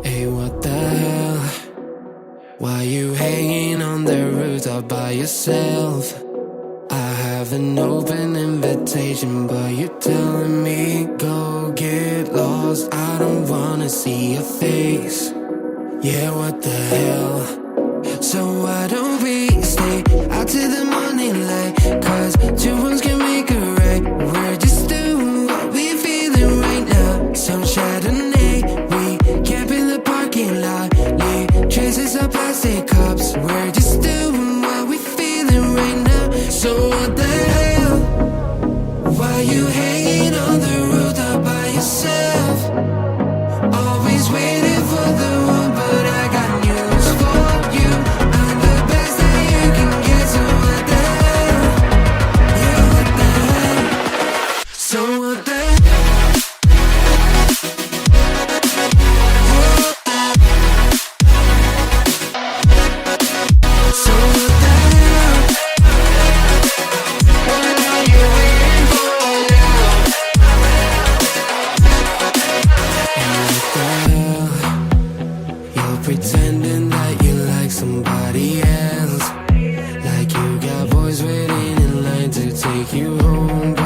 Hey, what the hell? Why you hanging on the rooftop by yourself? I have an open invitation, but you're telling me go get lost. I don't wanna see your face. Yeah, what the hell? So why don't we stay out till the morning light? Cause two wrongs can make a right. We're just doing what we're feeling right now. Some Chardonnay, we camp in the parking lot. Leave traces of plastic cups. We're just doing what we're feeling right now. So what the hell? Why you hanging on the rooftop by yourself? Always waiting for the one, but I got news for you. I'm the best that you can get, so what the hell? Yeah, what the hell? So what the hell? So what the hell? What are you waiting for now? And what the hell? You're pretending that you like somebody else, like you got boys waiting in line to take you home.